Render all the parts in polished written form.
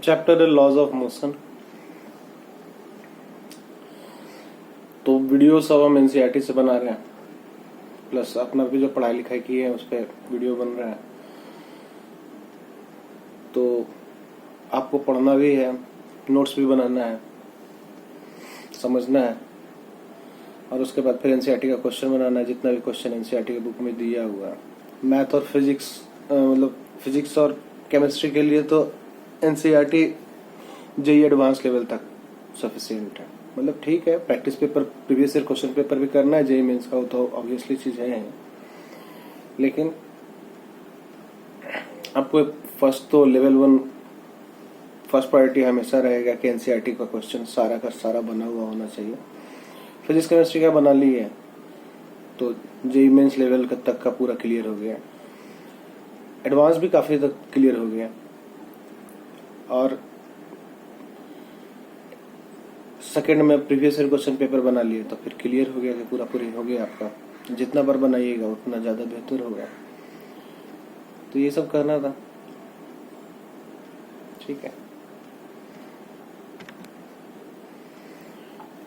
Chapter है laws of motion. तो video सब हम एनसीईआरटी से बना रहे हैं, प्लस अपना भी जो पढ़ाई लिखाई की है उस पर वीडियो बन रहा है। तो आपको पढ़ना भी है, नोट्स भी बनाना है, समझना है, और उसके बाद फिर एनसीईआरटी का क्वेश्चन बनाना है, जितना भी क्वेश्चन एनसीईआरटी के बुक में दिया हुआ है। मैथ और फिजिक्स मतलब फिजिक्स और केमिस्ट्री के लिए तो एनसीईआरटी जेईई एडवांस लेवल तक सफिशिएंट है। मतलब ठीक है, practice paper previous year question paper भी करना है जेईई मेंस का, तो ऑब्वियसली चीज है। लेकिन आपको फर्स्ट तो लेवल 1 फर्स्ट प्रायोरिटी हमेशा रहेगा कि एनसीईआरटी का क्वेश्चन सारा का सारा बना हुआ होना चाहिए। फिजिक्स केमिस्ट्री का बना ली है तो जेईई मेंस लेवल तक का पूरा क्लियर हो गया, एडवांस भी काफी तक क्लियर हो गया, और सेकंड में प्रीवियस ईयर क्वेश्चन पेपर बना लिए तो फिर क्लियर हो गया कि पूरा हो गया आपका। जितना बार बनाइएगा उतना ज्यादा बेहतर होगा। तो ये सब करना था, ठीक है।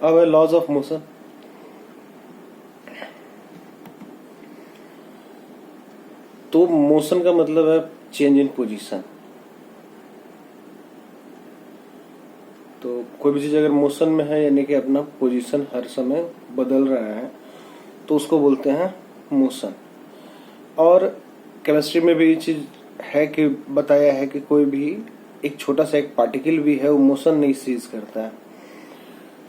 अब है लॉज ऑफ मोशन। तो मोशन का मतलब है चेंज इन पोजीशन। तो कोई भी चीज अगर मोशन में है यानी कि अपना पोजीशन हर समय बदल रहा है तो उसको बोलते हैं मोशन। और केमिस्ट्री में भी ये चीज है कि बताया है कि कोई भी एक छोटा सा एक पार्टिकल भी है वो मोशन नहीं सीज करता है,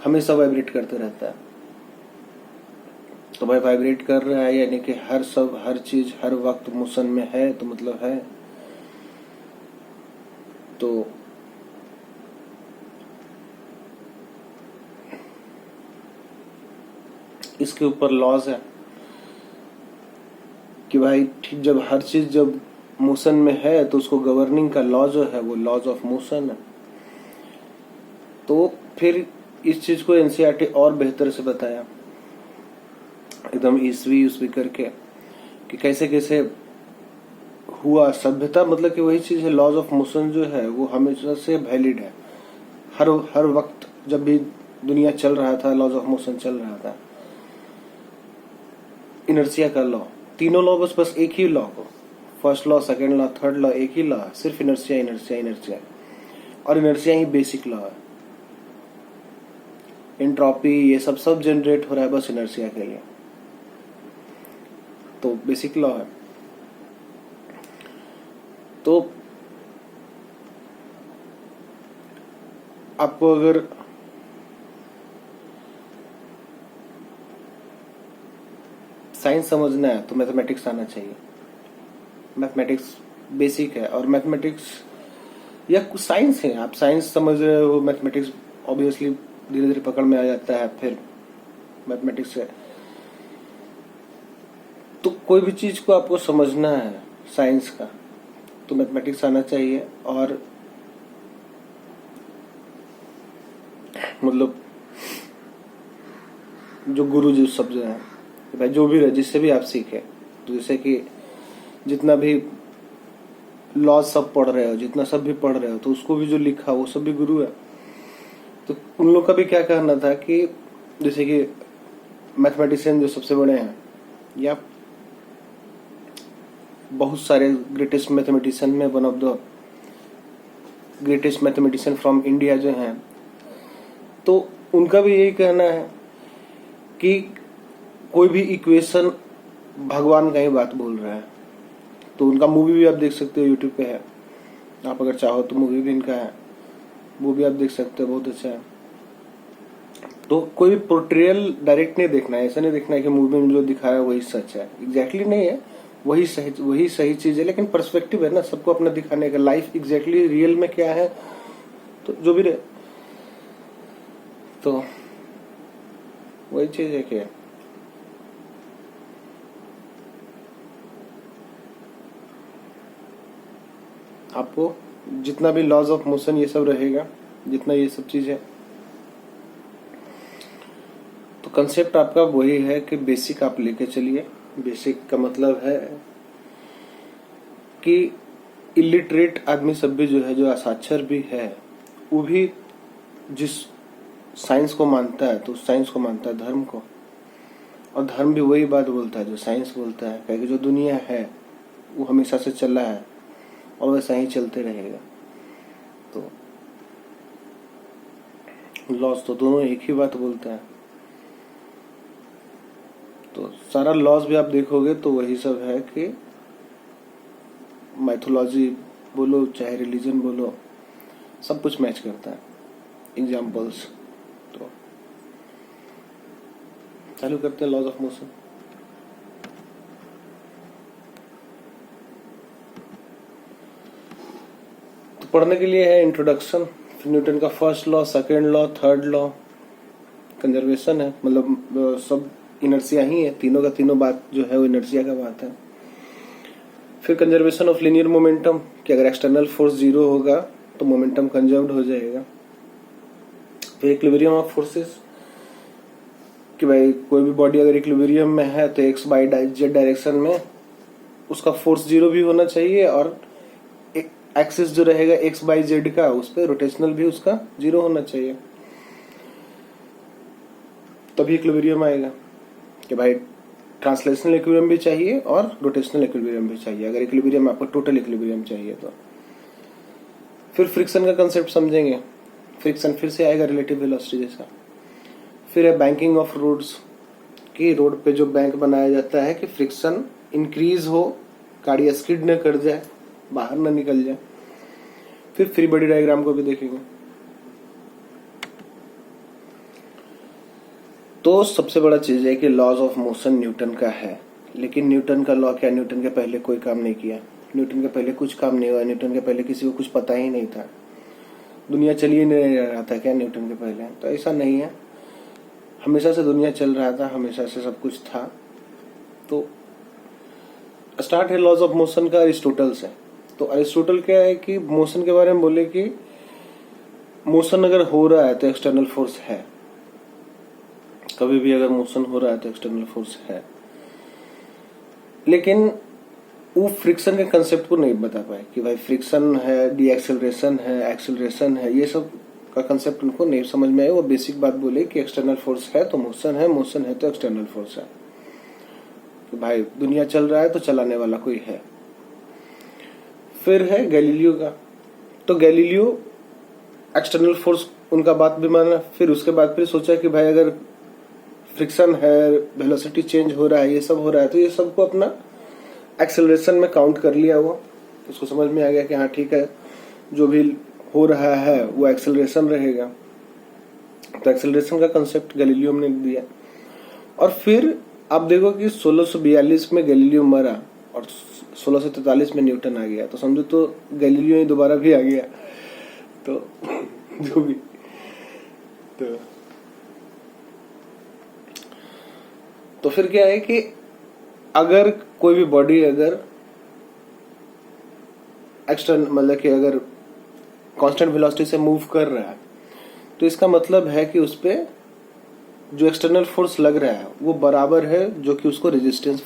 हमेशा वाइब्रेट करते रहता है। तो भाई वाइब्रेट कर रहा है यानी कि हर चीज हर वक्त मोशन में है, तो मतलब है। तो इसके ऊपर लॉज है कि भाई ठीक जब हर चीज जब मोशन में है तो उसको गवर्निंग का लॉ जो है वो लॉज ऑफ मोशन है। तो फिर इस चीज को एनसीईआरटी और बेहतर से बताया, एकदम ईस्वी करके, कि कैसे कैसे हुआ सभ्यता। मतलब कि वही चीज है, लॉज ऑफ मोशन जो है वो हमेशा से वैलिड है। हर वक्त जब भी दुनिया चल रहा था लॉज ऑफ मोशन चल रहा था। इनर्शिया का लॉ, तीनों लॉ बस एक ही लॉ को, first law second law third law एक ही लॉ है, सिर्फ इनर्शिया। और इनर्शिया ही बेसिक लॉ है। एंट्रोपी ये सब जनरेट हो रहा है बस इनर्शिया के लिए, तो बेसिक लॉ है। तो आपको अगर साइंस समझना है तो मैथमेटिक्स आना चाहिए। मैथमेटिक्स बेसिक है, और मैथमेटिक्स या कुछ साइंस है, आप साइंस समझ रहे हो, मैथमेटिक्स ऑब्वियसली धीरे धीरे पकड़ में आ जाता है। फिर मैथमेटिक्स है तो कोई भी चीज को आपको समझना है साइंस का तो मैथमेटिक्स आना चाहिए। और मतलब जो गुरु जी शब्द है भाई, जो भी जिससे भी आप सीखे, तो जैसे कि जितना भी लॉ सब पढ़ रहे हो, जितना सब भी पढ़ रहे हो, तो उसको भी जो लिखा वो सब भी गुरु है। तो उन लोग का भी क्या कहना था कि जैसे कि मैथमेटिशियन जो सबसे बड़े हैं या बहुत सारे ग्रेटेस्ट मैथमेटिशियन में one of the greatest mathematician from India जो हैं, तो उनका भी यही कहना है कि कोई भी इक्वेशन भगवान का ही बात बोल रहा है। तो उनका मूवी भी आप देख सकते हो, यूट्यूब पे है, आप अगर चाहो तो मूवी भी इनका है, वो भी आप देख सकते हो, बहुत अच्छा है। तो कोई भी पोर्ट्रेयल डायरेक्ट नहीं देखना है, ऐसा नहीं देखना है कि मूवी में जो दिखाया वही सच है, एग्जैक्टली नहीं है, वही सही चीज है, लेकिन पर्सपेक्टिव है ना सबको अपना दिखाने का, लाइफ एग्जैक्टली रियल में क्या है, तो जो भी रहे। तो वही चीज है कि आपको जितना भी लॉज ऑफ मोशन ये सब रहेगा, जितना ये सब चीज है, तो कंसेप्ट आपका वही है कि बेसिक आप लेके चलिए। बेसिक का मतलब है कि इलिटरेट आदमी सब भी जो है, जो असाक्षर भी है, वो भी जिस साइंस को मानता है तो उस साइंस को मानता है धर्म को, और धर्म भी वही बात बोलता है जो साइंस बोलता है, क्योंकि जो दुनिया है वो हमेशा से चला है और वैसा ही चलते रहेगा। तो लॉज तो दोनों एक ही बात बोलते हैं। तो सारा लॉज भी आप देखोगे तो वही सब है कि माइथोलॉजी बोलो चाहे रिलीजन बोलो, सब कुछ मैच करता है। एग्जाम्पल्स तो चालू करते हैं लॉज ऑफ मोशन। तो पढ़ने के लिए है इंट्रोडक्शन, फिर न्यूटन का first law, second law, third law, conservation है, मतलब सब इनर्शिया ही है, तीनों का तीनों बात जो है वो इनर्शिया का बात है। फिर कंजर्वेशन ऑफ लीनियर मोमेंटम, कि अगर एक्सटर्नल फोर्स जीरो होगा तो मोमेंटम कंजर्व्ड हो जाएगा। फिर इक्विलिब्रियम ऑफ फोर्सेस, कि भाई कोई भी बॉडी अगर इक्विलिब्रियम में है तो एक्स बाई जेड डायरेक्शन में उसका फोर्स जीरो भी होना चाहिए, और एक्सिस जो रहेगा एक्स बाई जेड का उस पर रोटेशनल भी उसका जीरो होना चाहिए, तभी इक्विलिब्रियम आएगा। कि भाई ट्रांसलेशनल इक्विलिब्रियम भी चाहिए और रोटेशनल इक्विलिब्रियम भी चाहिए, अगर इक्विलिब्रियम आपको टोटल इक्विलिब्रियम चाहिए तो। फिर फ्रिक्शन का कंसेप्ट समझेंगे, फ्रिक्शन फिर से आएगा रिलेटिव वेलोसिटी जैसा। फिर है बैंकिंग ऑफ रोड्स, कि रोड पे जो बैंक बनाया जाता है कि फ्रिक्शन इंक्रीज हो, गाड़ी स्किड न कर जाए, बाहर न निकल जाए। फिर फ्री बॉडी डायग्राम को भी देखेंगे। तो सबसे बड़ा चीज है कि लॉज ऑफ मोशन न्यूटन का है, लेकिन न्यूटन का लॉ क्या, न्यूटन के पहले कोई काम नहीं किया, न्यूटन के पहले कुछ काम नहीं हुआ, न्यूटन के पहले किसी को कुछ पता ही नहीं था, दुनिया चल ही नहीं रहा था क्या न्यूटन के पहले? तो ऐसा नहीं है, हमेशा से दुनिया चल रहा था, हमेशा से सब कुछ था। तो स्टार्ट है लॉज ऑफ मोशन का अरिस्टोटल से। तो अरिस्टोटल क्या है कि मोशन के बारे में बोले कि मोशन अगर हो रहा है तो एक्सटर्नल फोर्स है, कभी भी अगर मोशन हो रहा है तो एक्सटर्नल फोर्स है, लेकिन वो फ्रिक्शन के कंसेप्ट को नहीं बता पाए कि भाई फ्रिक्शन है, डी एक्सेलरेशन है, एक्सेलरेशन है, ये सब का कंसेप्ट उनको नहीं समझ में आया। वो बेसिक बात बोले कि एक्सटर्नल फोर्स है तो मोशन है, मोशन है तो एक्सटर्नल फोर्स है, कि भाई दुनिया चल रहा है तो चलाने वाला कोई है। फिर है गैलीलियो का, तो गैलीलियो एक्सटर्नल फोर्स उनका बात भी माना। फिर उसके बाद फिर सोचा कि भाई अगर फ्रिक्शन है, वेलोसिटी चेंज हो रहा है, ये सब हो रहा है, तो ये सबको अपना एक्सेलरेशन में काउंट कर लिया। वो उसको समझ में आ गया कि हाँ ठीक है, जो भी हो रहा है वो एक्सेलरेशन रहेगा। तो एक्सेलरेशन का कंसेप्ट गैलीलियो ने दिया। और फिर आप देखो कि 1642 में गैलीलियो मरा और 1643 में न्यूटन आ गया, तो समझो तो गैलीलियो ही दोबारा भी आ गया। तो जो भी तो फिर क्या है कि अगर कोई भी बॉडी अगर एक्सटर्नल, मतलब कि अगर कांस्टेंट वेलोसिटी से मूव कर रहा है, तो इसका मतलब है कि उस पे जो एक्सटर्नल फोर्स लग रहा है वो बराबर है जो कि उसको रेजिस्टेंस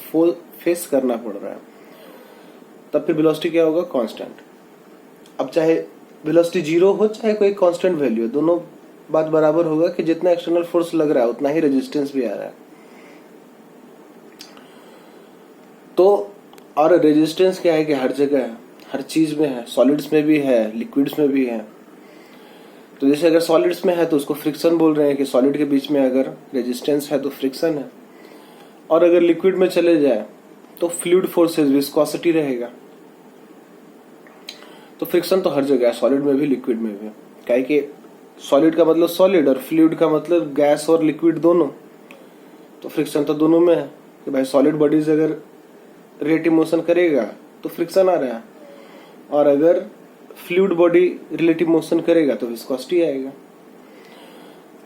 फेस करना पड़ रहा है, तब फिर वेलोसिटी क्या होगा, कांस्टेंट। अब चाहे वेलोसिटी जीरो हो चाहे कोई कांस्टेंट वैल्यू, दोनों बात बराबर होगा कि जितना एक्सटर्नल फोर्स लग रहा है उतना ही रेजिस्टेंस भी आ रहा है। तो और रेजिस्टेंस क्या है कि हर जगह है, हर चीज में है, सॉलिड्स में भी है, लिक्विड्स में भी है। तो जैसे अगर सॉलिड्स में है तो उसको फ्रिक्शन बोल रहे हैं कि सॉलिड के बीच में अगर रेजिस्टेंस है तो फ्रिक्शन है, और अगर लिक्विड में चले जाए तो फ्लूइड फोर्सेस, विस्कोसिटी रहेगा। तो फ्रिक्शन तो हर जगह है, सॉलिड में भी लिक्विड में भी, क्या कि सॉलिड का मतलब सॉलिड और फ्लूइड का मतलब गैस और लिक्विड दोनों। तो फ्रिक्शन तो दोनों में है कि भाई सॉलिड बॉडीज अगर रिलेटिव मोशन करेगा तो फ्रिक्शन आ रहा है, और अगर फ्लूइड बॉडी रिलेटिव मोशन करेगा तो विस्कोसिटी आएगा।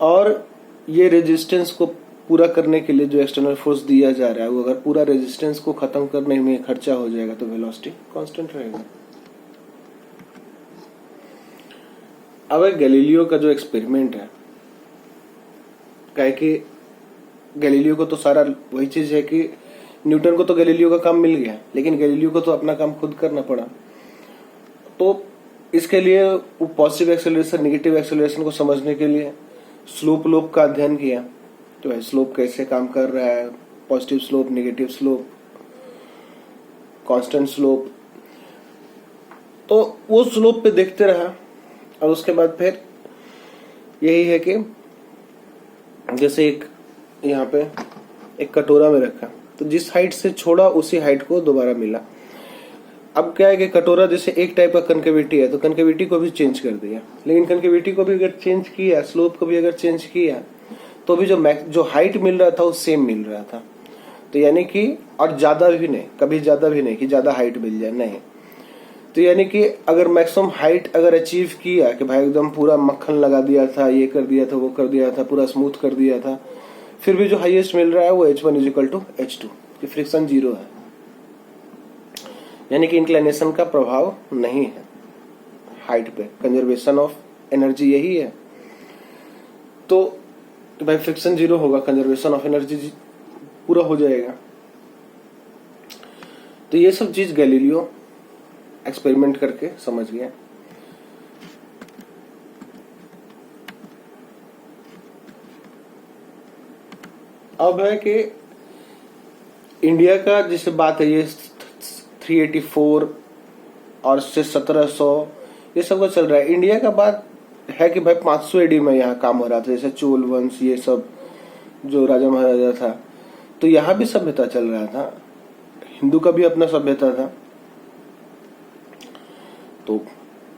और ये रेजिस्टेंस को पूरा करने के लिए जो एक्सटर्नल फोर्स दिया जा रहा है, वो अगर पूरा रेजिस्टेंस को खत्म करने में खर्चा हो जाएगा तो वेलोसिटी कांस्टेंट रहेगा। अब गैलीलियो का जो एक्सपेरिमेंट है, क्या है कि गैलीलियो को तो सारा वही चीज है कि न्यूटन को तो गैलीलियो का काम मिल गया, लेकिन गैलीलियो को तो अपना काम खुद करना पड़ा। तो इसके लिए वो पॉजिटिव एक्सेलरेशन नेगेटिव एक्सेलरेशन को समझने के लिए स्लोप लोप का अध्ययन किया। तो भाई स्लोप कैसे काम कर रहा है, positive slope, negative slope, constant slope. तो वो स्लोप पे देखते रहा और उसके बाद फिर यही है कि जैसे एक यहाँ पे एक कटोरा में रखा, तो जिस हाइट से छोड़ा उसी हाइट को दोबारा मिला। अब क्या है कि कटोरा जैसे एक टाइप का कनकेविटी है, तो कनकेविटी को भी चेंज कर दिया, लेकिन कनकेविटी को भी अगर चेंज किया, स्लोप को भी अगर चेंज किया, तो भी जो हाइट मिल रहा था वो सेम मिल रहा था। तो यानी कि और ज्यादा भी नहीं, कभी ज्यादा भी नहीं कि ज्यादा हाइट मिल जाए, नहीं। तो यानी कि अगर मैक्सिमम हाइट अगर अचीव किया कि भाई एकदम पूरा मक्खन लगा दिया था, ये कर दिया था, वो कर दिया था, पूरा स्मूथ कर दिया था, फिर भी जो हाईएस्ट मिल रहा है वो H1 = H2 कि फ्रिक्शन 0 है, यानी कि इंक्लिनेशन का प्रभाव नहीं है हाइट पे। कंजर्वेशन ऑफ एनर्जी यही है। तो भाई फ्रिक्शन 0 होगा, कंजर्वेशन ऑफ एनर्जी पूरा हो जाएगा। तो ये सब चीज गैलीलियो एक्सपेरिमेंट करके समझ गया। अब है कि इंडिया का जैसे बात है, ये 384 और से 1700 ये सब का चल रहा है। इंडिया का बात है कि भाई 500 AD में यहाँ काम हो रहा था, जैसे चोल वंश, ये सब जो राजा महाराजा था, तो यहाँ भी सभ्यता चल रहा था। हिंदू का भी अपना सभ्यता था, तो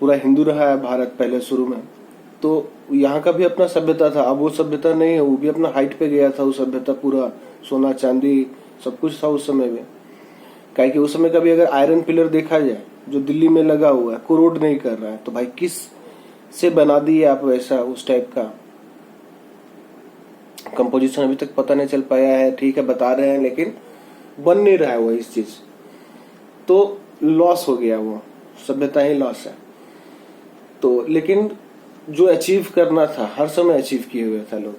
पूरा हिंदू रहा है भारत पहले शुरू में, तो यहाँ का भी अपना सभ्यता था। अब वो सभ्यता नहीं है, वो भी अपना हाइट पे गया था। वो सभ्यता पूरा सोना चांदी सब कुछ था उस समय में। काहे कि उस समय का भी अगर आयरन पिलर देखा जाए जो दिल्ली में लगा हुआ है, कोरोड नहीं कर रहा है, तो भाई किस से बना दिए आप वैसा, उस टाइप का कंपोजिशन अभी तक पता नहीं चल पाया है। ठीक है, बता रहे हैं, लेकिन बन नहीं रहा है वो इस चीज, तो लॉस हो गया, वो सभ्यता ही लॉस है। तो लेकिन जो अचीव करना था हर समय अचीव किए हुए था लोग।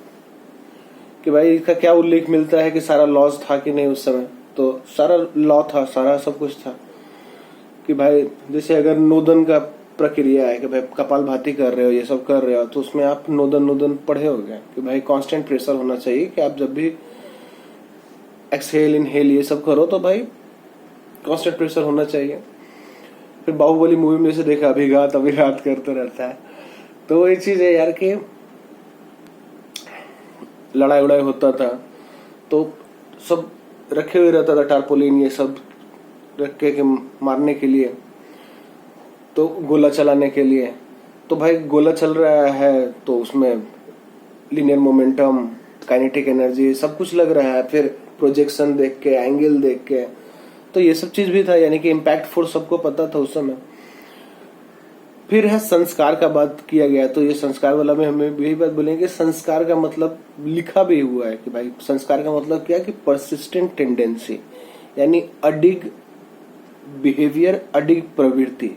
कि भाई इसका क्या उल्लेख मिलता है कि सारा लॉस था कि नहीं उस समय, तो सारा लॉ था, सारा सब कुछ था। कि भाई जैसे अगर नोदन का प्रक्रिया है कि भाई कपालभाति कर रहे हो, ये सब कर रहे हो, तो उसमें आप नोदन पढ़े हो गए कि भाई कांस्टेंट प्रेशर होना चाहिए कि आप जब भी एक्सहेल इनहेल ये सब करो तो भाई कांस्टेंट प्रेशर होना चाहिए। फिर बाहुबली मूवी में से देखा, अभिघात करते रहता है। तो वही चीज है यार कि लड़ाई उड़ाई होता था तो सब रखे हुए रहता था, टारपोलिन ये सब रख के मारने के लिए, तो गोला चलाने के लिए। तो भाई गोला चल रहा है तो उसमें लीनियर मोमेंटम, काइनेटिक एनर्जी सब कुछ लग रहा है, फिर प्रोजेक्शन देख के, एंगल देख के, तो ये सब चीज भी था। यानी कि इम्पैक्ट फोर्स सबको पता था उस समय। फिर है संस्कार का बात किया गया, तो ये संस्कार वाला में हमें यही बात बोलेंगे, संस्कार का मतलब लिखा भी हुआ है कि भाई संस्कार का मतलब क्या कि परसिस्टेंट टेंडेंसी, यानी अडिग बिहेवियर, अडिग प्रवृत्ति।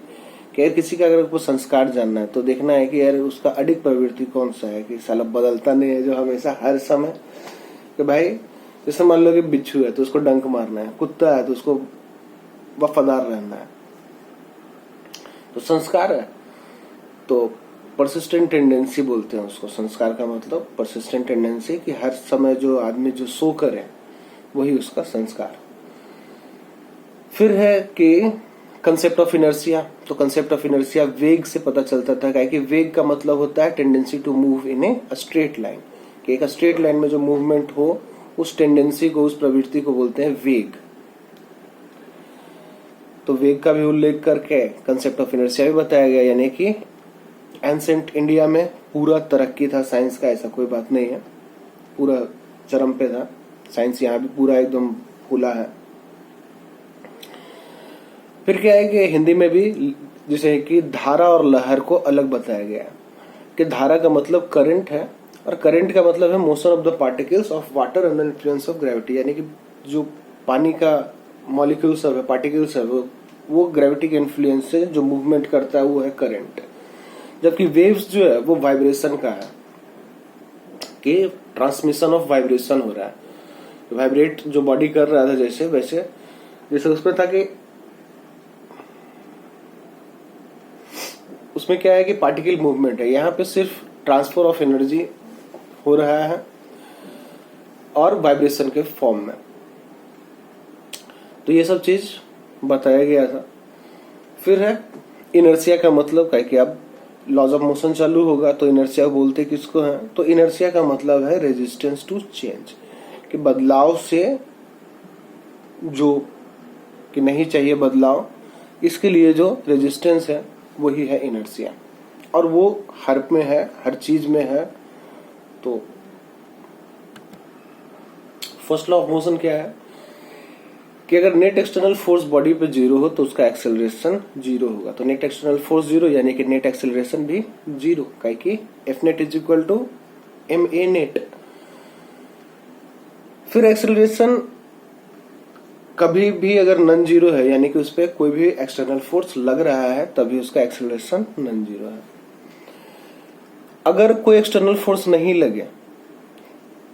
कि किसी का अगर आपको संस्कार जानना है तो देखना है कि यार उसका अडिग प्रवृत्ति कौन सा है, कि साला बदलता नहीं है जो हमेशा हर समय। कि भाई जैसे मान लो कि बिच्छू है तो उसको डंक मारना है, कुत्ता है तो उसको वफादार रहना है, तो संस्कार है। तो परसिस्टेंट टेंडेंसी बोलते हैं उसको। संस्कार का मतलब परसिस्टेंट टेंडेंसी, कि हर समय जो आदमी जो सो करे वही उसका संस्कार। फिर है कि कंसेप्ट ऑफ इनर्शिया। तो कंसेप्ट ऑफ इनर्शिया वेग से पता चलता था, कि वेग का मतलब होता है tendency to move in a straight line, कि एक स्ट्रेट लाइन में जो मूवमेंट हो उस टेंडेंसी को, उस प्रवृत्ति को बोलते हैं वेग। तो वेग का भी उल्लेख करके कंसेप्ट ऑफ इनर्शिया भी बताया गया। यानी कि एंसेंट इंडिया में पूरा तरक्की था साइंस का, ऐसा कोई बात नहीं है, पूरा चरम पे था साइंस, यहाँ भी पूरा एकदम खुला है। फिर क्या है कि हिंदी में भी जैसे कि धारा और लहर को अलग बताया गया, कि धारा का मतलब करंट है और करंट का मतलब है motion of the particles of water under influence of gravity. यानी कि जो पानी का मॉलिक्यूल्स है, पार्टिकल्स है, वो ग्रेविटी के इन्फ्लुएंस से जो मूवमेंट करता है वो है करंट। जबकि वेव्स जो है वो वाइब्रेशन का है, कि ट्रांसमिशन ऑफ वाइब्रेशन हो रहा है, वाइब्रेट जो बॉडी कर रहा था जैसे वैसे, जैसे उसमें था कि उसमें क्या है कि पार्टिकल मूवमेंट है, यहाँ पे सिर्फ ट्रांसफर ऑफ एनर्जी हो रहा है और वाइब्रेशन के फॉर्म में। तो ये सब चीज बताया गया था। फिर है इनर्शिया का मतलब क्या है कि अब लॉज ऑफ मोशन चालू होगा तो इनर्शिया बोलते किसको है, तो इनर्शिया का मतलब है रेजिस्टेंस टू चेंज, कि बदलाव से जो कि नहीं चाहिए बदलाव, इसके लिए जो रेजिस्टेंस है वही है इनर्शिया, और वो हर में है, हर चीज में है। तो फर्स्ट लॉ ऑफ मोशन क्या है कि अगर नेट एक्सटर्नल फोर्स बॉडी पे जीरो हो तो उसका एक्सेलरेशन जीरो होगा। तो नेट एक्सटर्नल फोर्स जीरो यानी कि नेट एक्सेलरेशन भी जीरो, काहे कि F net is equal to M A net. फिर एक्सेलरेशन कभी भी अगर नॉन जीरो है यानी कि उस पर कोई भी एक्सटर्नल फोर्स लग रहा है तभी उसका एक्सेलरेशन नॉन जीरो है। अगर कोई एक्सटर्नल फोर्स नहीं लगे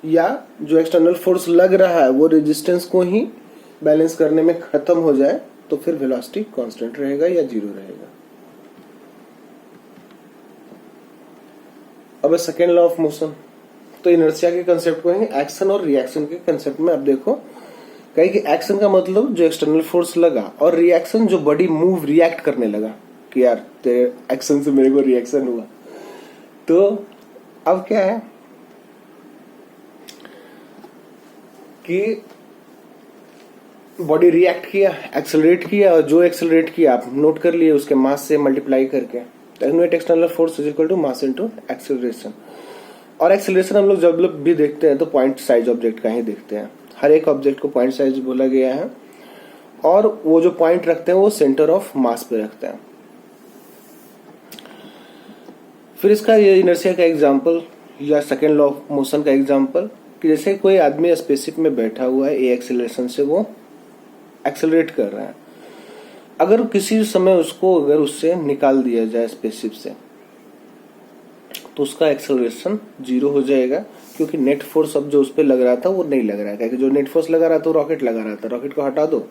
या जो एक्सटर्नल फोर्स लग रहा है वो रेजिस्टेंस को ही बैलेंस करने में खत्म हो जाए तो फिर वेलोसिटी कांस्टेंट रहेगा या जीरो रहेगा। अब सेकेंड लॉ ऑफ मोशन, तो इनर्शिया के कंसेप्ट को है एक्शन और रिएक्शन के कंसेप्ट में। अब देखो कहीं कि एक्शन का मतलब जो एक्सटर्नल फोर्स लगा, और रिएक्शन जो बॉडी मूव रिएक्ट करने लगा कि यार तेरे एक्शन से मेरे को रिएक्शन हुआ। तो अब क्या है कि बॉडी रिएक्ट किया, एक्सेलरेट किया, और जो एक्सेलरेट किया आप नोट कर लिए उसके मास से मल्टीप्लाई करके, तो net external force is equal to mass into acceleration. और एक्सेलरेशन हम लोग जब भी देखते हैं तो पॉइंट साइज ऑब्जेक्ट का ही देखते हैं, हर एक ऑब्जेक्ट को पॉइंट साइज बोला गया है, और वो जो पॉइंट रखते हैं वो सेंटर ऑफ मास पे रखते हैं। फिर इसका ये इनर्शिया का एग्जांपल या सेकेंड लॉ ऑफ मोशन का एग्जांपल कि जैसे कोई आदमी स्पेसशिप में बैठा हुआ है, ए एक्सेलरेशन से वो एक्सेलरेट कर रहा है, अगर किसी समय उसको अगर उससे निकाल दिया जाए स्पेसशिप से तो उसका एक्सेलरेशन जीरो हो जाएगा, क्योंकि नेट फोर्स अब जो उस पर लग रहा था वो नहीं लग रहा है, क्योंकि जो नेट फोर्स लगा रहा था वो रॉकेट लगा रहा था, रॉकेट को हटा दो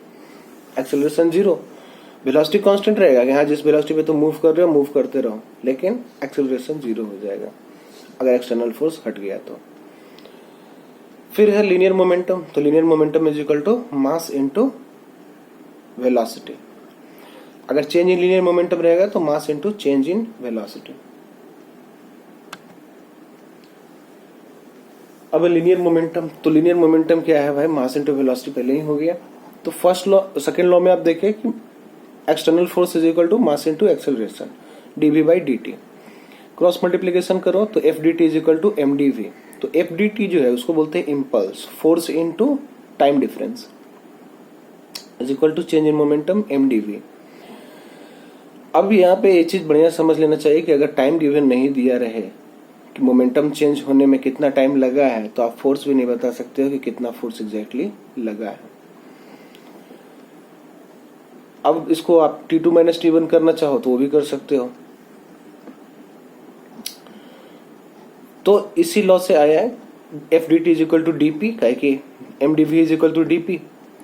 एक्सेलरेशन जीरो, वेलोसिटी कांस्टेंट रहेगा कि हाँ जिस वेलोसिटी पे तुम मूव कर रहे हो मूव करते रहो, लेकिन एक्सेलरेशन जीरो हो जाएगा अगर एक्सटर्नल फोर्स हट गया तो। फिर है लीनियर मोमेंटम, तो linear momentum is equal to mass into velocity. अगर चेंज इन लीनियर मोमेंटम रहेगा तो mass into change in velocity. अब लीनियर मोमेंटम, तो लीनियर मोमेंटम क्या है भाई, मास इनटू वेलोसिटी पहले ही हो गया। तो फर्स्ट लॉ सेकंड लॉ में आप देखें कि external force is equal to mass into acceleration D V by D T. Cross multiplication करो तो F D T is equal to M D V. तो एफ डी टी जो है उसको बोलते हैं impulse, force into time difference is equal to change in momentum M D V. अब यहाँ पे ये चीज बढ़िया समझ लेना चाहिए कि अगर टाइम गिवन नहीं दिया रहे कि मोमेंटम चेंज होने में कितना टाइम लगा है तो आप फोर्स भी नहीं बता सकते हो कि कितना फोर्स एग्जैक्टली लगा है। अब इसको आप T2 माइनस T1 करना चाहो तो वो भी कर सकते हो। तो इसी लॉ से आया है F D T is equal to D P, कि M D V is equal to D P.